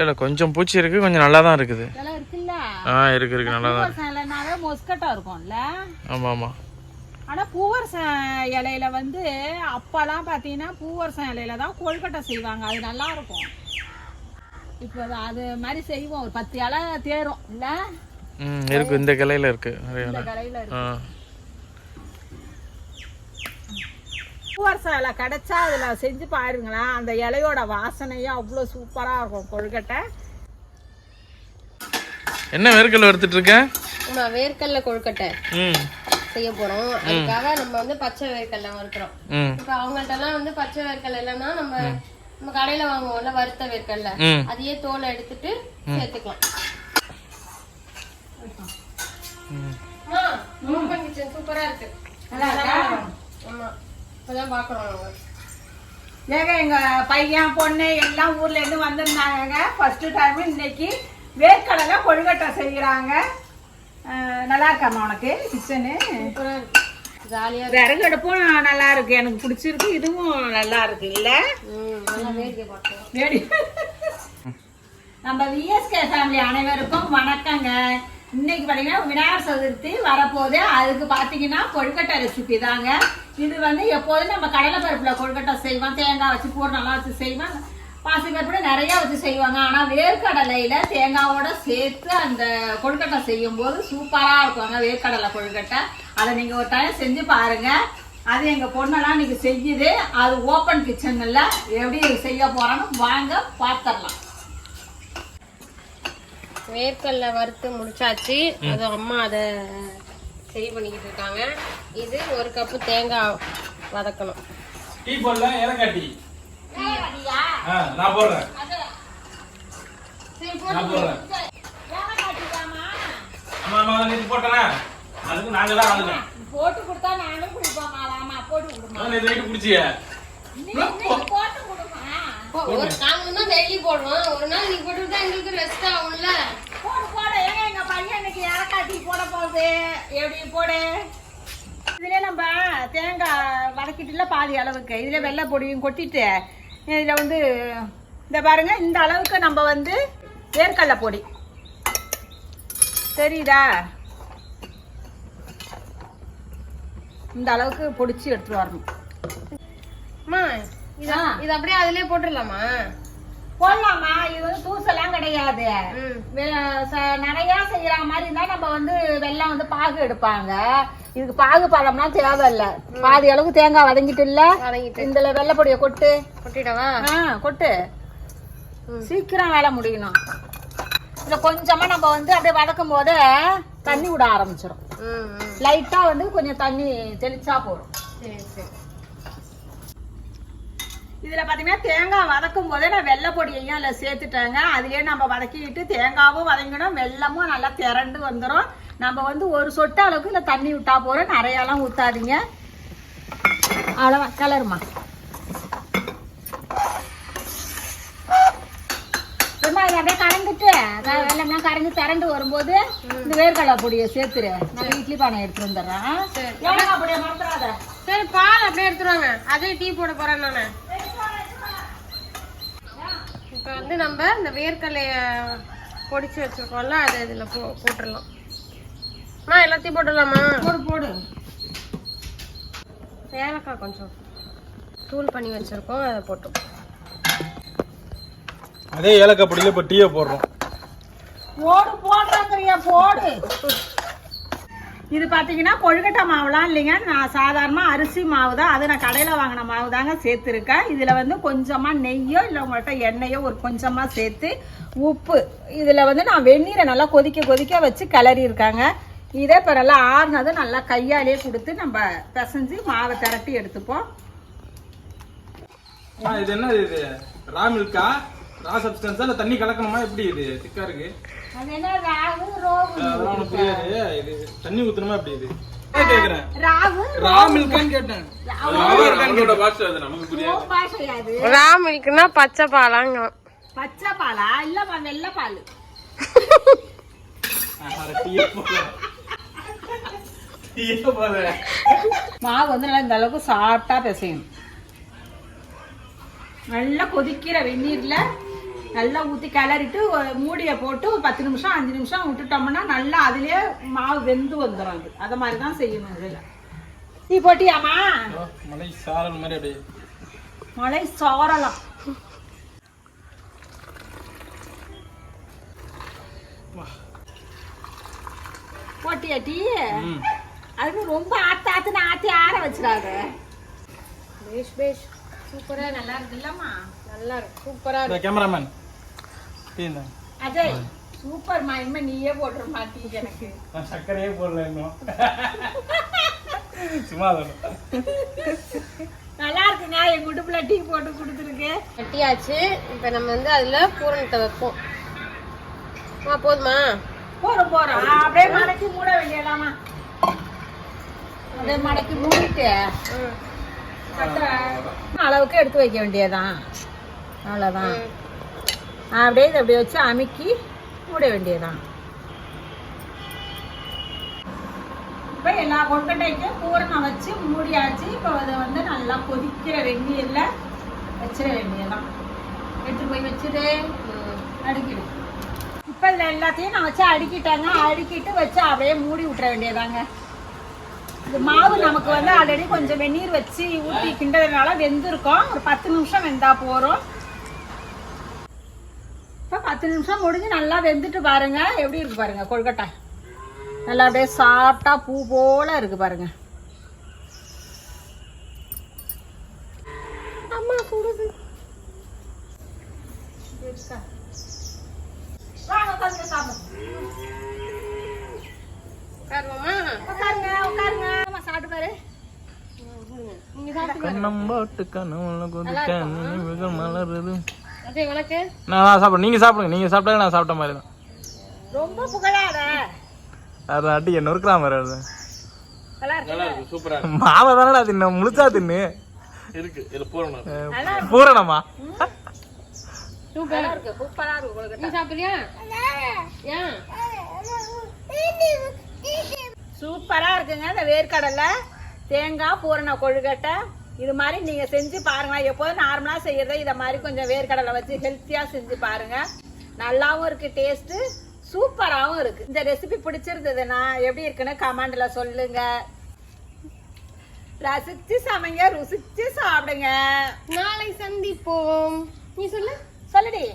இல்ல கொஞ்சம் பூச்சி இருக்கு, கொஞ்சம் நல்லா தான் இருக்குது. இருக்கு நல்லா தான் இருக்கு. மொஸ்கட்டா இருக்கும்ல. ஆமா ஆமா. ஆனா பூவரசம் இலையில வந்து அப்பெல்லாம் பாத்தீங்கன்னா பூவரசம் இலையில தான் கொழுக்கட்டை செய்வாங்க, அது நல்லா இருக்கும். இப்போ அது மாதிரி செய்வோம், ஒரு 10 இலை தேரும் இல்ல. இருக்கு, இந்த கிளையில இருக்கு, இந்த கிளையில இருக்கு. பூவரசம் இலை கிடைச்சா அதுல செஞ்சு பாருங்களேன், அந்த இலையோட வாசனையும் அவ்வளவு சூப்பரா இருக்கும் கொழுக்கட்டை. என்ன வேர்க்கடலை வறுத்துட்டு இருக்க? வேர்க்கடலை கொழுக்கட்டை செய்ய போறோம். அதுக்காக நம்ம வந்து பச்சை வேர்க்கடலை வறுக்கிறோம். இப்ப அவங்கள்ட்ட எல்லாம் வந்து பச்சை வேர்க்கடலை இல்லைன்னா நம்ம கடையில வாங்குவோம்ல வறுத்த வேர்க்கடலை, அதையே தோலை எடுத்துட்டு சேர்த்துக்கலாம். சூப்பரா இருக்கு. ஆமா, இப்பதான் பாக்குறோம். ஏங்க எங்க பையன் பொண்ணு எல்லாம் ஊர்ல இருந்து வந்திருந்தாங்க. ஃபர்ஸ்ட் டைம் இன்னைக்கு வேர்க்கடலை கொழுக்கட்டை செய்யறாங்க. நல்லா இருக்காமா உனக்கு கிச்சனு? சூப்பரா இருக்கு, ஜாலியா. விறகு அடுப்பும் நல்லா இருக்கு, எனக்கு பிடிச்சிருக்கு. இதுவும் நல்லா இருக்கு இல்ல? நம்ம விஎஸ்கே ஃபேமிலி அனைவருக்கும் வணக்கங்க. இன்னைக்கு பாத்தீங்கன்னா விநாயகர் சதுர்த்தி வரப்போகுது. அதுக்கு பாத்தீங்கன்னா கொழுக்கட்டை ரெசிபி தாங்க. இது வந்து எப்போதும் நம்ம கடலை பருப்புல கொழுக்கட்டை செய்வோம், தேங்காய் வச்சு பூர்ணம்லாம் வச்சு செய்வோம், பாசிப்பருப்புல நிறைய வச்சு செய்வாங்க. ஆனா வேர்க்கடலையில தேங்காவோட சேர்த்து அந்த கொழுக்கட்டை செய்யும் போது சூப்பரா இருக்குங்க வேர்க்கடலை கொழுக்கட்டை. அதை நீங்க ஒரு டைம் செஞ்சு பாருங்க. அது எங்க பொண்ணெல்லாம் இன்னைக்கு செஞ்சுது. அது ஓப்பன் கிச்சன்ல எப்படி செய்ய போறான்னு வாங்க பாத்திரலாம். வேர்க்கடலை வறுத்து முடிச்சாச்சு. அது அம்மா அதை சரி பண்ணிக்கிட்டு இருக்காங்க. இது 1 கப்பு தேங்காய் வதக்கணும். டீ போடல, ஏலக்காய் டீ. நான் போடுறேன். நான் போடுறேன். ஆமா நீ போட்டனா? அதுக்கு நாங்க தான் ஆளுங்க. போட்டு கொடுத்தா நானும் குடிப்போம். ஆமா போட்டு கொடுமா. நீ வெயிட் குடிச்சியா? நீ போட்டு கொடுமா. நாங்க தான் டெய்லி போடுவோம். ஒரு நாள் நீ போட்டுட்டா எங்களுக்கு ரெஸ்ட் ஆகும்ல. போடு ஏங்க எங்க பையன் இன்னைக்கு ஏலக்காய் டீ போட போகுது. எப்படி போடு. இதுல நம்ம தேங்காய் வதக்கிட்டுல பாதி அளவுக்கு இதுல வெள்ளை பொடியும் கொட்டிட்டு இதுல வந்து இந்த பாருங்க இந்த அளவுக்கு நம்ம வந்து வேர்க்கடலை பொடி தெரியுதா, இந்த அளவுக்கு பொடிச்சு எடுத்துட்டு வரணும். இது அப்படியே அதுலயே போட்டுடலாமா? போடலாமா? இது வந்து தூசெல்லாம் கிடையாது. நிறைய செய்யற மாதிரி இருந்தா நம்ம வந்து வெல்லம் வந்து பாகு எடுப்பாங்க. இதுக்கு பாகு பழம்லாம் தேவையில்ல. பாதி அளவுக்கு தேங்காய் வதங்கிட்டு இல்ல, இந்த வெள்ளைப்பொடிய கொட்டிடவா? கொட்டு, சீக்கிரம் வேலை முடியணும். இதுல கொஞ்சமா நம்ம வந்து அப்படியே வதக்கும் போது தண்ணி விட ஆரம்பிச்சிடும். லைட்டா வந்து கொஞ்சம் தண்ணி தெளிச்சா போதும். இதுல பாத்தீங்கன்னா தேங்காய் வதக்கும் போதே நான் வெள்ளை பொடியையும் அதுல சேர்த்துட்டேங்க. அதுலயே நம்ம வதக்கிட்டு தேங்காவும் வதங்கணும், வெள்ளமும் நல்லா திரண்டு வந்துடும். நம்ம வந்து ஒரு சொட்டு அளவுக்கு இல்ல தண்ணி விட்டா போறோம், நிறையெல்லாம் ஊத்தாதீங்க. அவ்வளவா கலருமா. அப்படியே கறந்துட்டு வெள்ளம்லாம் கறந்து திரண்டு வரும்போது இந்த வேர்க்கடலை பொடியை சேர்த்துரு. நான் இட்லி பானை எடுத்துட்டு வந்துடுறேன். ஏலக்காய் பொடியை மறந்துடாத. சரி, பால் அப்படியே எடுத்துருவாங்க. அதே டீ போட போறேன் நானு. இப்ப வந்து நம்ம இந்த வேர்க்கடலைய பொடிச்சு வச்சிருக்கோம்ல, அதை இதுல போட்டுடலாம். எல்லாத்தையும் போட்டுடலாமா? போடு. ஏலக்காய் கொஞ்சம் தூள் பண்ணி வச்சிருக்கோம், அதை போட்டோம். அதே ஏலக்காய் பொடியில இப்ப டீயை போடுறோம். போடு. இது பாத்தீங்கன்னா கொழுக்கட்டை மாவுலாம் இல்லைங்க, நான் சாதாரண அரிசி மாவு தான். அது நான் கடையில வாங்கின மாவு தாங்க சேர்த்துருக்கேன். இதுல வந்து கொஞ்சமா நெய்யோ இல்லை உங்கள்கிட்ட எண்ணெயோ ஒரு கொஞ்சமா சேர்த்து உப்பு. இதுல வந்து நான் வெந்நீரை நல்லா கொதிக்க வச்சு கிளறி இருக்காங்க. இதே இப்போ நல்லா ஆறுனதும் நல்லா கையாலேயே கொடுத்து நம்ம பிசைஞ்சு மாவை திரட்டி எடுத்துப்போம். இது என்ன? இது ரா மில்கா, ரா சப்ஸ்டன்ஸா இல்ல தண்ணி கலக்கணுமா? எப்படி இது திக்கா இருக்கு? அது என்ன ராகு ரோகு? அதெல்லாம் புரியாது. இது தண்ணி ஊத்தணுமா? எப்படி இது கேக்குறேன். ராகு ரா மில்கான்னு கேட்டேன். அவரோட பாஷை அது நமக்கு புரியாது. பாஷையாது. ரா மில்க்னா பச்சை பாலாங்க. பச்சை பாலா இல்ல வெள்ளை பால்? மாவு வந்து நல்லா இந்த அளவுக்கு சாப்பிட்டா பிசையணும். நல்லா கொதிக்கிற வெந்நீர்ல நல்லா ஊற்றி கிளறிட்டு மூடியை போட்டு ஒரு 10 நிமிஷம் 5 நிமிஷம் விட்டுட்டோம்னா நல்லா அதுலயே மாவு வெந்து வந்துடும். அது அதை மாதிரி தான் செய்யணும். இதில் டீ போட்டியாமா? மலை சாரல் மாதிரி அப்படியே மலை சாரலாம். போட்டியா டீ? அது ரொம்ப ஆத்தி ஆற வச்சிடாத. பேஷ் பேஷ். சூப்பரா நல்லா இருக்கு இல்லம்மா? நல்லா இருக்கு. சூப்பரா இருக்கு. கேமராமேன் டீ இந்த அஜய் சூப்பர்மா. இனிமே நீயே போட்டுருமா டீ எனக்கு. நான் சக்கரையே போடல இன்னும். சும்மா நல்லா இருக்குங்க. எங்க உடுப்புல டீ போட்டு கொடுத்துருக்கு. கட்டியாச்சு. இப்ப நம்ம வந்து அதுல பூரணத்தை வைப்போம். போதுமா? போறோம். அப்படியே மடக்கி மூட வேண்டியதாமா. அப்படியே மடக்கி மூடிட்டு அளவுக்கு எடுத்து வைக்க வேண்டியதான். அவ்வளவுதான். அப்படியே இதை அப்படியே வச்சு அமுக்கி மூட வேண்டியதான். இப்போ எல்லா கொழுக்கட்டைக்கும் பூரணம் வச்சு மூடியாச்சு. இப்போ அதை வந்து நல்லா கொதிக்கிற வெந்நீர்ல வச்சிட வேண்டியதான். எடுத்து போய் வச்சுட்டு அடுக்கிடு. இப்போ இதில் எல்லாத்தையும் நான் வச்சு அடுக்கிட்டேங்க. அடுக்கிட்டு வச்சு அப்படியே மூடி விட்டுற வேண்டியதாங்க. இந்த மாவு நமக்கு வந்து ஆல்ரெடி கொஞ்சம் வெந்நீர் வச்சு ஊற்றி கிண்டதுனால வெந்திருக்கும். ஒரு 10 நிமிஷம் வெந்தா போகிறோம். இப்போ 10 நிமிஷம் முடிஞ்சு நல்லா வெந்துட்டு பாருங்க. எப்படி இருக்கு பாருங்க கொழுக்கட்டை. நல்லா அப்படியே சாப்பிட்டா பூ போல இருக்கு பாருங்க. அம்மா சுடுது. வாங்க உட்காருங்க சாப்பிடுங்க. உட்காருங்க. அம்மா சாப்பிட்டு பாரு. நீங்க சாப்பிட்டு கண்ணம்பாட்டு கனவுல கொதிக்க நினைவுகள் மலருது. அதே உனக்கு நான் சாப்பிடுறேன். நீங்க சாப்பிடுங்க. நீங்க சாப்பிட்டா நான் சாப்பிட்ட மாதிரி தான். ரொம்ப புகழாத. அது அடி என்ன இருக்கிற மாதிரி அது. நல்லா இருக்கு. சூப்பரா மாவை தானடா தின்ன முழுசா தின்னு இருக்கு. இது பூரணமா? சூப்பரா இருக்கு. சூப்பரா இருக்கு கொழுக்கட்டை. நீ சாப்பிடுறியா? ஏன்? சூப்பரா இருக்குங்க. இந்த வேர்க்கடலை தேங்காய் பூரண கொழுக்கட்டை இது மாதிரி நீங்க செஞ்சு பாருங்க. எப்போதும் நார்மலா செய்யறத இதை மாதிரி கொஞ்சம் வேர்க்கடலை வச்சு ஹெல்த்தியா செஞ்சு பாருங்க. நல்லாவும் இருக்கு. டேஸ்ட் சூப்பராகவும் இருக்கு. இந்த ரெசிபி பிடிச்சிருந்ததுன்னா எப்படி இருக்குன்னு கமெண்ட்ல சொல்லுங்க. ரசிச்சு சமைங்க, ருசிச்சு சாப்பிடுங்க. நாளை சந்திப்போம். நீ சொல்லுடி.